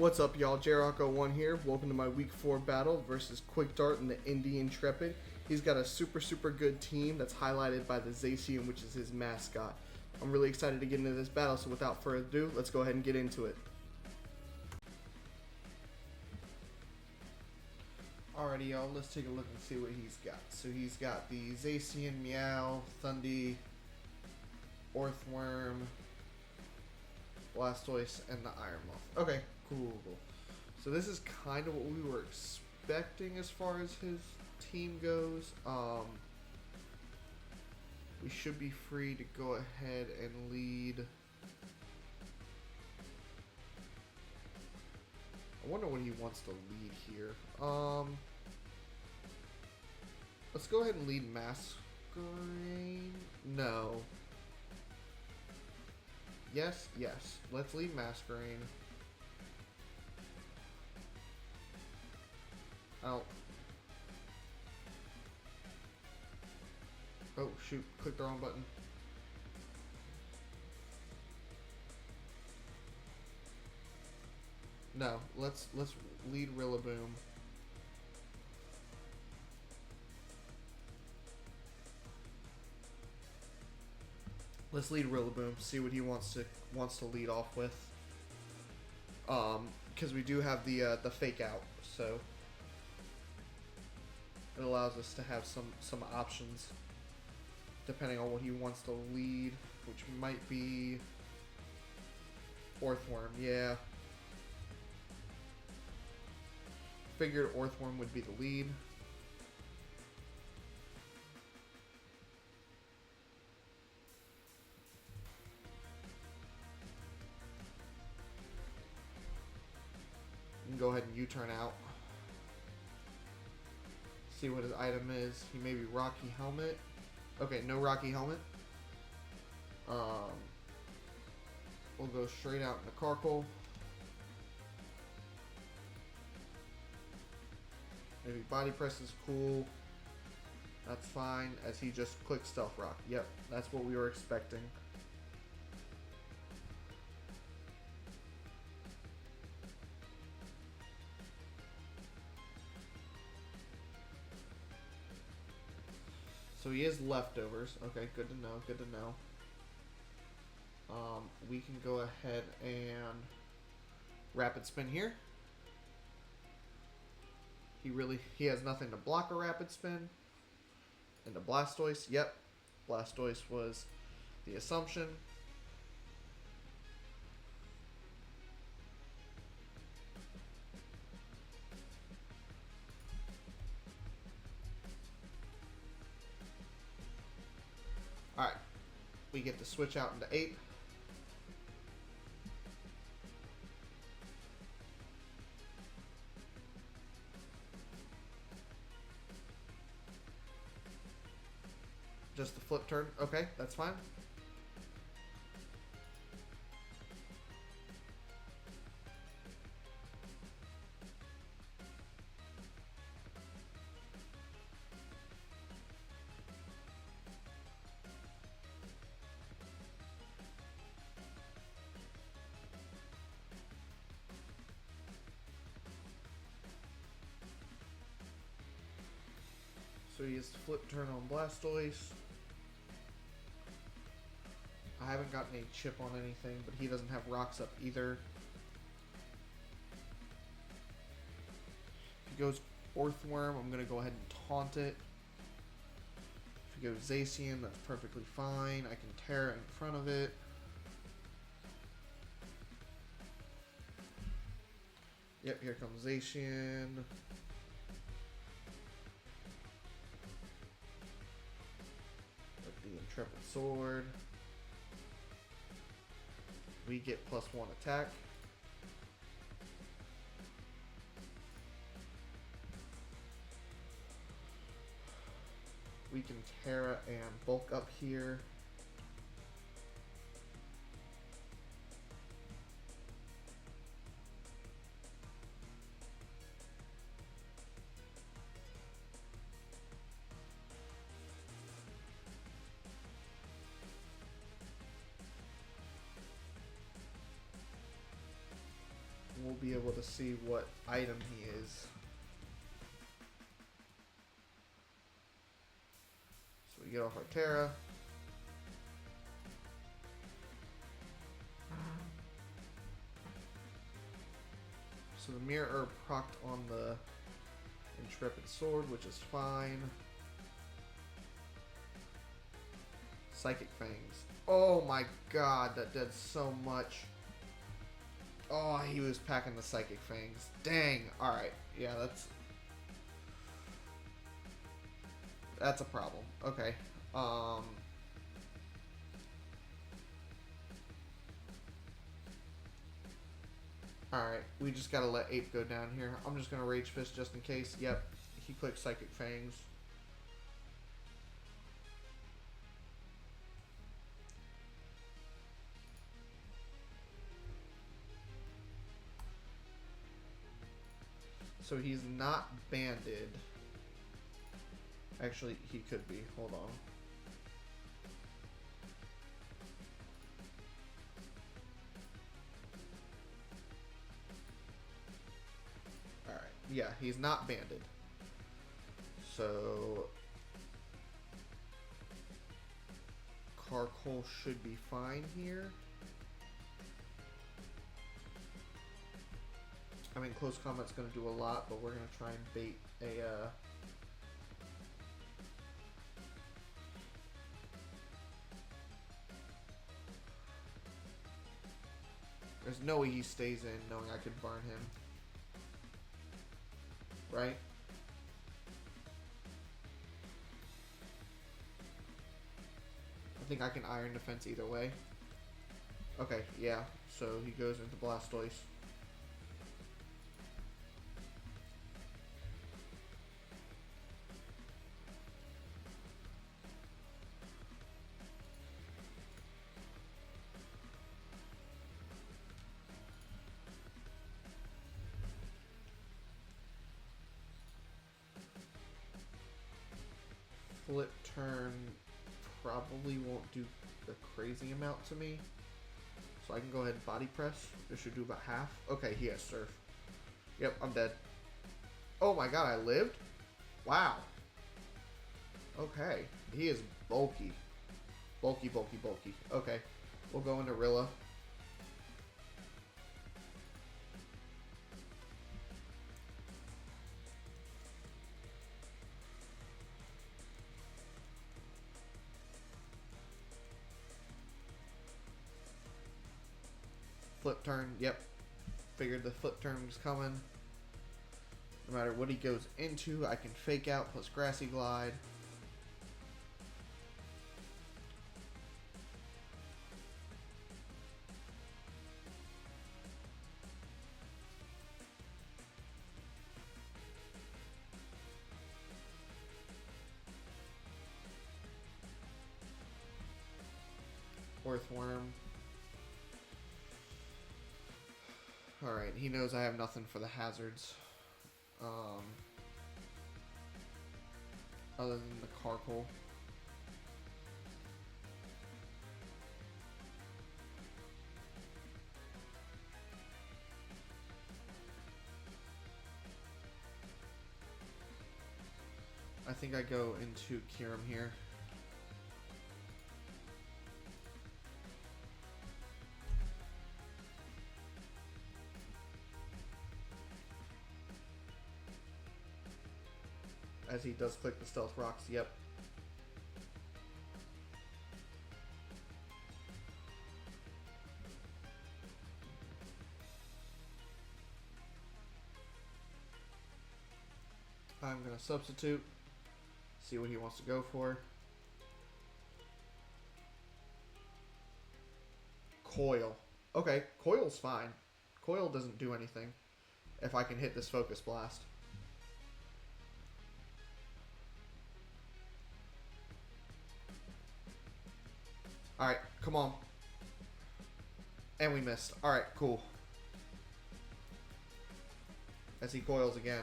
What's up, y'all? JRocko1 here. Welcome to my Week 4 battle versus QuickDart and the Indy Intrepid. He's got a super good team that's highlighted by the Zacian, which is his mascot. I'm really excited to get into this battle, so without further ado, let's go ahead and get into it. Alrighty, y'all, let's take a look and see what he's got. So he's got the Zacian, Meow, Thundy, Orthworm, Blastoise, and the Iron Moth. Okay, cool. So this is kind of what we were expecting as far as his team goes. We should be free to go ahead and lead. I wonder what he wants to lead here. Let's go ahead and lead Masquerain. No. Yes. Let's lead Masquerain. Oh, shoot. Click the wrong button. No, let's lead Rillaboom. Let's lead Rillaboom. See what he wants to lead off with. Because we do have the fake out, so it allows us to have some options depending on what he wants to lead, which might be Orthworm. Yeah. Figured Orthworm would be the lead. You can go ahead and U-turn out. See what his item is. He may be Rocky Helmet. Okay, no Rocky Helmet. We'll go straight out into Carkle. Maybe Body Press is cool. That's fine, as he just clicks Stealth Rock. Yep, that's what we were expecting. So he is leftovers. Okay, good to know, good to know. We can go ahead and Rapid Spin here. He has nothing to block a Rapid Spin. And the Blastoise, yep. Blastoise was the assumption. Alright. We get to switch out into 8. Just the flip turn. Okay, that's fine. So he used flip turn on Blastoise. I haven't gotten a chip on anything, but he doesn't have rocks up either. If he goes Orthworm, I'm going to go ahead and taunt it. If he goes Zacian, that's perfectly fine. I can Terra in front of it. Yep, here comes Zacian. With the Intrepid Sword. We get +1 attack. We can Terra and bulk up here. we'll be able to see what item he is. So we get off our Terra. So the Mirror Herb procced on the Intrepid Sword, which is fine. Psychic Fangs. Oh my god, that did so much. Oh, he was packing the Psychic Fangs. Dang. Alright. Yeah, that's a problem. Okay. Alright, we just gotta let Ape go down here. I'm just gonna Rage Fist just in case. Yep, he clicked Psychic Fangs. So he's not banded. Actually, he could be. Hold on. Alright, yeah, he's not banded. So Carcoal should be fine here. I mean, close combat's going to do a lot, but we're going to try and bait a... There's no way he stays in knowing I could burn him. Right? I think I can Iron Defense either way. Okay, yeah. So he goes into Blastoise. Flip turn probably won't do a crazy amount to me. So I can go ahead and Body Press. This should do about half. Okay, he has Surf. Yep, I'm dead. Oh my god, I lived? Wow. Okay. He is bulky. Bulky, bulky, bulky. Okay. We'll go into RILLA. Flip turn, yep. Figured the flip turn was coming. No matter what he goes into, I can Fake Out plus Grassy Glide. Earthworm. Alright, he knows I have nothing for the hazards. Other than the Carcoal. I think I go into Kyurem here. As he does click the Stealth Rocks, yep. I'm going to substitute, see what he wants to go for. Coil. Okay, Coil's fine. Coil doesn't do anything if I can hit this Focus Blast. Alright, come on. And we missed. Alright, cool. As he coils again.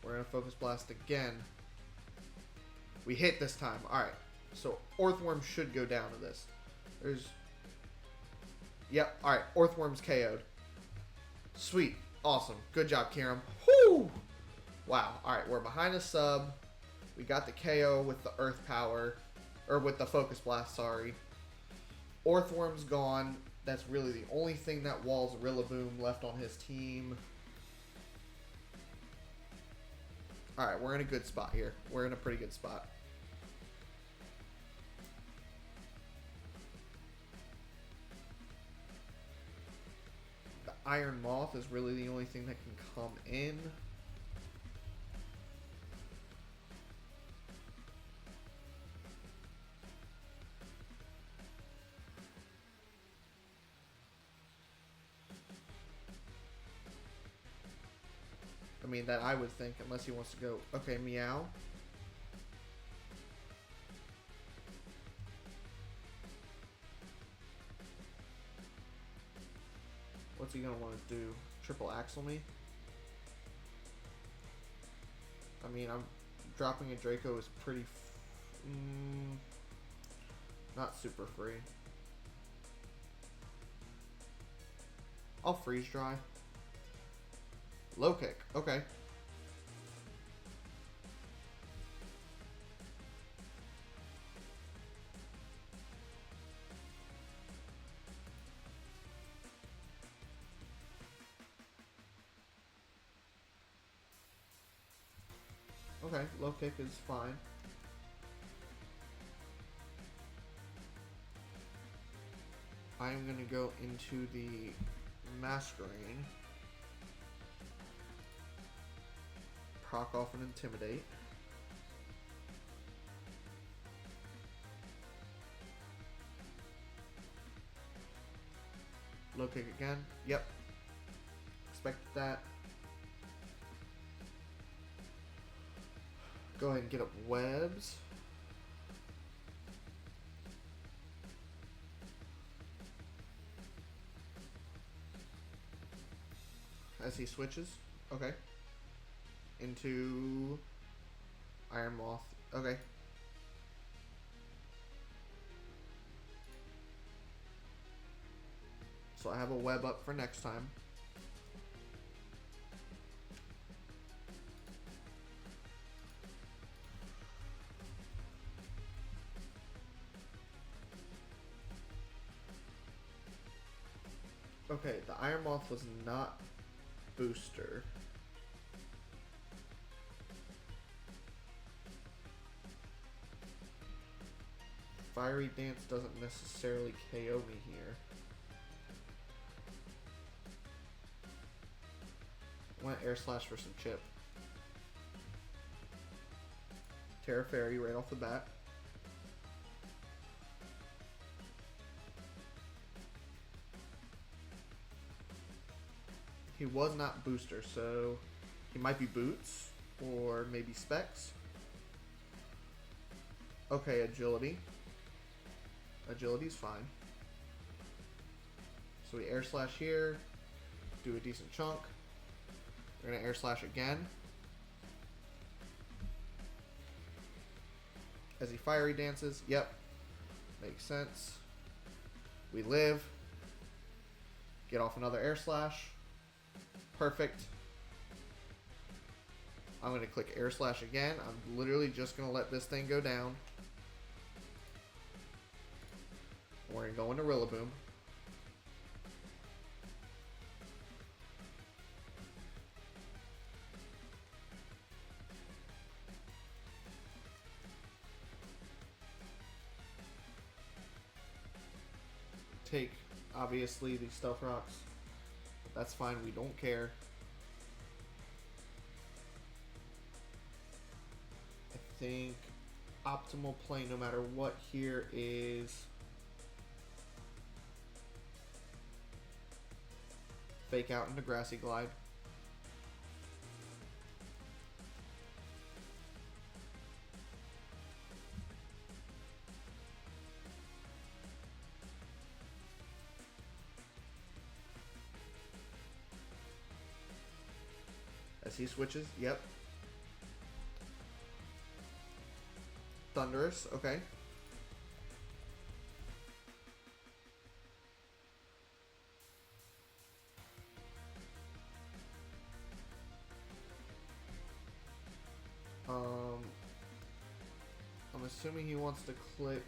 We're going to Focus Blast again. We hit this time. Alright. So Orthworm should go down to this. There's... Yep. Alright. Orthworm's KO'd. Sweet. Awesome. Good job, Kiram. Whoo! Wow. Alright. We're behind a sub. We got the KO with the Earth Power. Or with the Focus Blast, sorry. Orthworm's gone. That's really the only thing that walls Rillaboom left on his team. Alright, we're in a good spot here. We're in a pretty good spot. The Iron Moth is really the only thing that can come in. I mean, that I would think, unless he wants to go... Okay, Meow. What's he going to want to do? Triple Axle me? I mean, I'm dropping a Draco is pretty... not super free. I'll Freeze Dry. Low kick. Okay. Okay, low kick is fine. I am going to go into the Masquerade. Proc off and Intimidate. Low kick again. Yep. Expected that. Go ahead and get up webs. As he switches. Okay. Into Iron Moth. Okay. So I have a web up for next time. Okay, the Iron Moth was not booster. Fiery Dance doesn't necessarily KO me here. I want Air Slash for some chip. Terra Fairy right off the bat. He was not booster, so he might be Boots or maybe Specs. Okay, Agility. Agility's fine. So we Air Slash here, do a decent chunk. We're gonna Air Slash again. As he Fiery Dances, yep, makes sense. We live. Get off another Air Slash. Perfect. I'm gonna click Air Slash again. I'm literally just gonna let this thing go down. We're going to go into Rillaboom. Take, obviously, the Stealth Rocks. But that's fine. We don't care. I think optimal play, no matter what here, is... Fake out into Grassy Glide. As he switches, yep. Thunderous, okay. I'm assuming he wants to click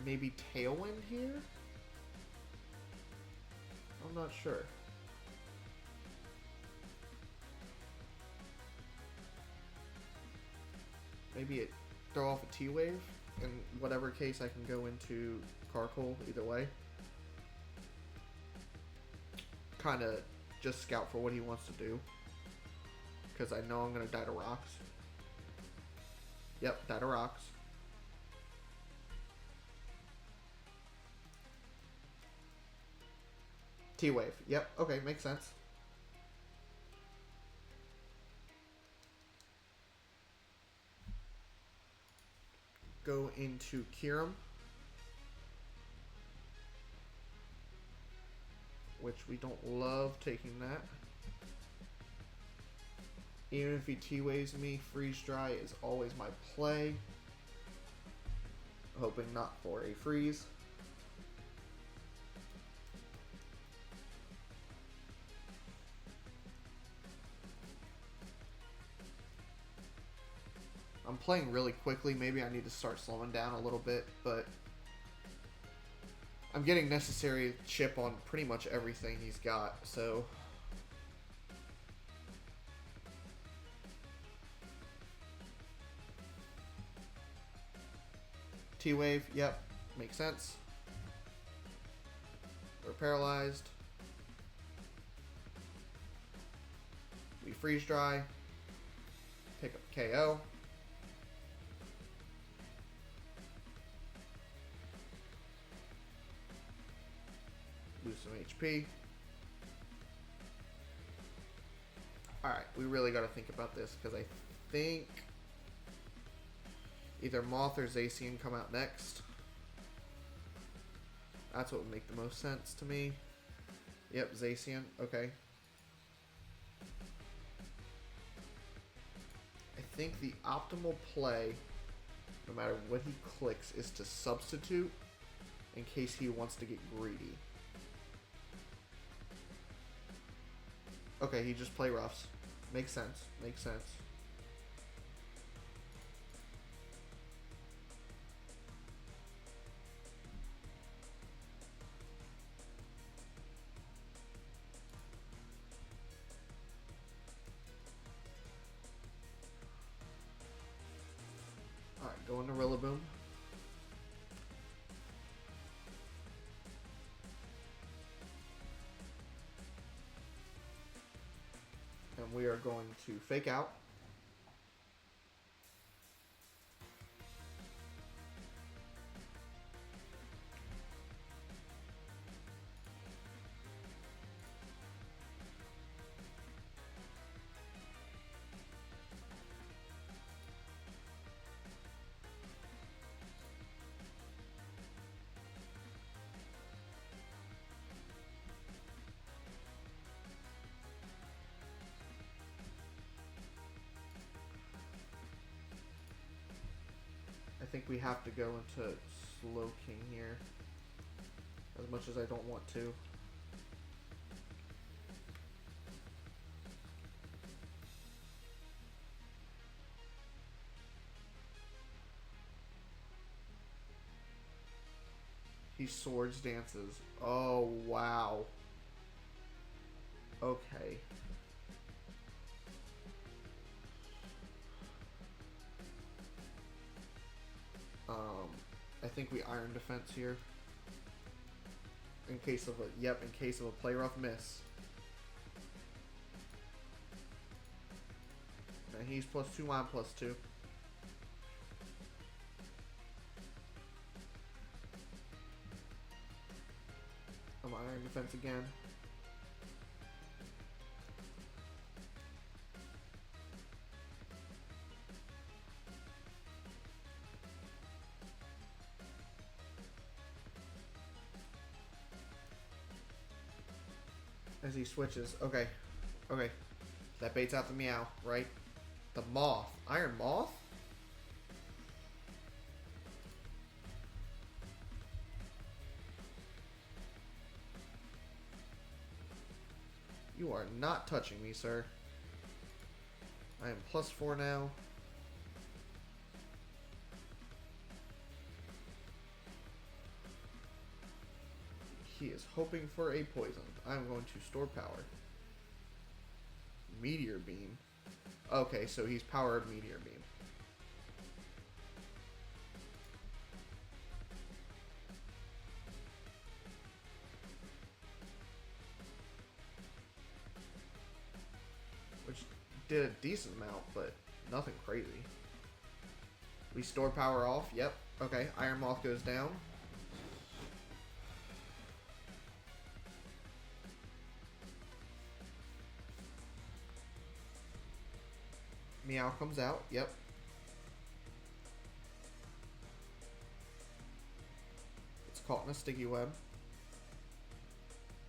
maybe Tailwind here? I'm not sure. Maybe it throw off a T-Wave. In whatever case, I can go into Carkol either way. Kind of just scout for what he wants to do. Because I know I'm going to die to rocks. Yep, die to rocks. T-Wave. Yep, okay, makes sense. Go into Kyurem, which we don't love taking that. Even if he T-Waves me, Freeze Dry is always my play. Hoping not for a freeze. I'm playing really quickly. Maybe I need to start slowing down a little bit, but I'm getting necessary chip on pretty much everything he's got, so T-Wave, yep, makes sense. We're paralyzed. We Freeze Dry. Pick up KO. Lose some HP. Alright, we really got to think about this because I think either Moth or Zacian come out next. That's what would make the most sense to me. Yep, Zacian. Okay. I think the optimal play, no matter what he clicks, is to substitute in case he wants to get greedy. Okay, he just play roughs. Makes sense. Makes sense. Alright, go into Rillaboom. And we are going to fake out. I think we have to go into Slow King here, as much as I don't want to. He Swords Dances. Oh, wow. Okay. I think we Iron Defense here. In case of a, yep, in case of a play rough miss. And he's +2, I'm +2. I'm Iron Defense again. As he switches. Okay. Okay. That baits out the Meow, right? The Moth. Iron Moth? You are not touching me, sir. I am +4 now. He is hoping for a poison. I'm going to store power. Meteor Beam. Okay, so he's powered Meteor Beam. Which did a decent amount, but nothing crazy. We store power off. Yep. Okay, Iron Moth goes down. Meow comes out. Yep. It's caught in a sticky web.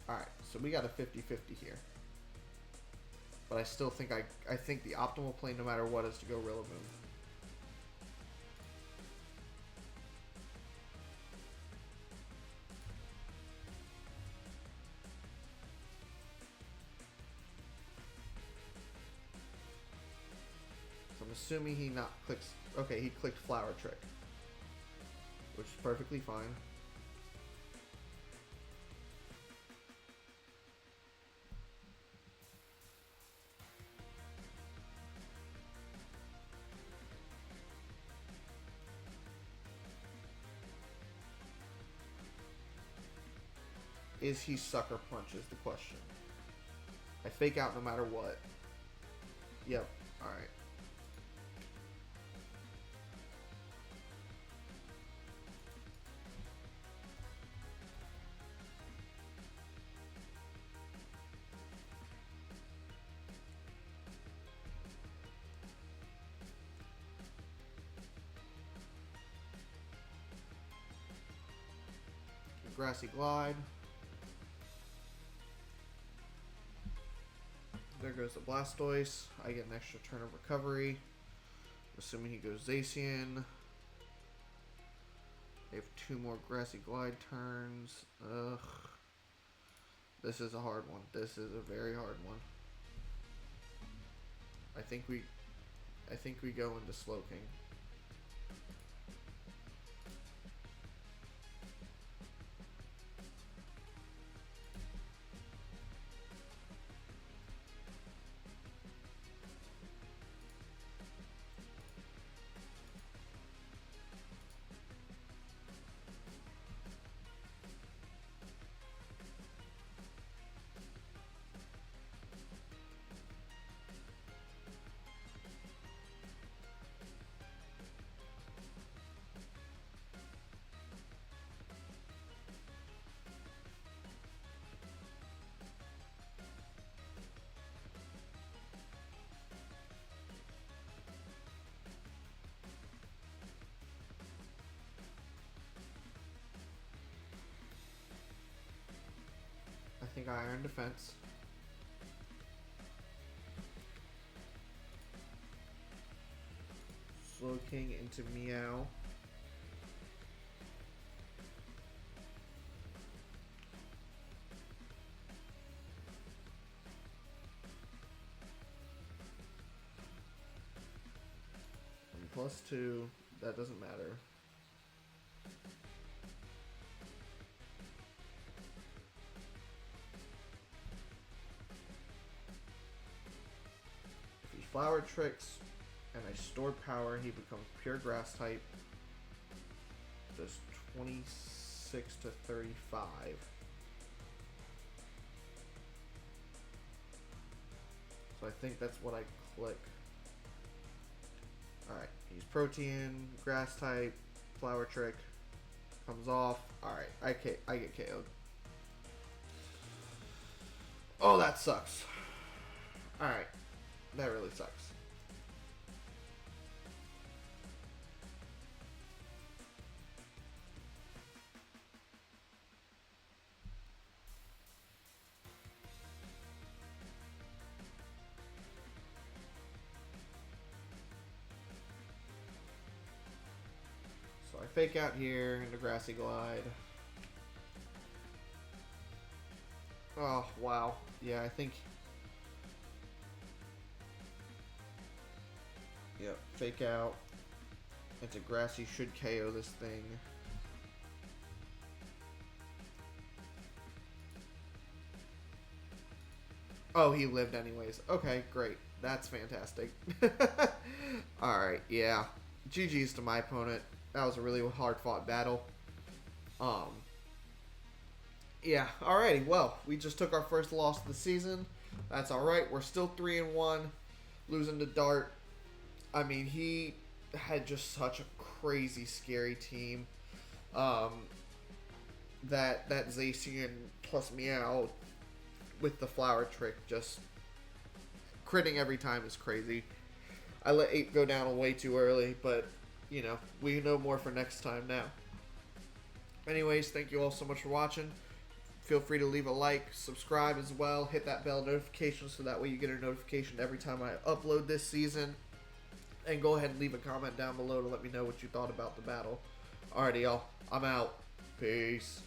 Alright, so we got a 50-50 here. But I still think I think the optimal play no matter what is to go Rillaboom. So I'm assuming he not clicks. Okay, he clicked Flower Trick, which is perfectly fine. Is he Sucker Punch is the question. I fake out no matter what. Yep. Alright. Grassy Glide. There goes the Blastoise. I get an extra turn of recovery. Assuming he goes Zacian. They have 2 more Grassy Glide turns. Ugh. This is a hard one. This is a very hard one. I think we go into Slowking. I think I Iron Defense. Slowking into Meow. +2. That doesn't matter. If he Flower Tricks and I store power, he becomes pure Grass type. Does 26 to 35. So I think that's what I click. Alright, he's Protean, Grass type, Flower Trick, comes off. Alright, I get KO'd. Oh, that sucks. Alright, that really sucks. fake out here into grassy glide. Oh, wow. Yeah, I think... Yep, fake out. Into grassy should KO this thing. Oh, he lived anyways. Okay, great. That's fantastic. Alright, yeah. GG's to my opponent. That was a really hard-fought battle. Yeah, alrighty. Well, we just took our first loss of the season. That's alright. We're still 3-1. Losing to Dart. I mean, he had just such a crazy, scary team. That Zacian plus Meow with the flower trick just critting every time is crazy. I let 8 go down way too early, but, you know, we know more for next time now. Anyways, thank you all so much for watching. Feel free to leave a like, subscribe as well, hit that bell notification so that way you get a notification every time I upload this season. And go ahead and leave a comment down below to let me know what you thought about the battle. Alrighty, y'all. I'm out. Peace.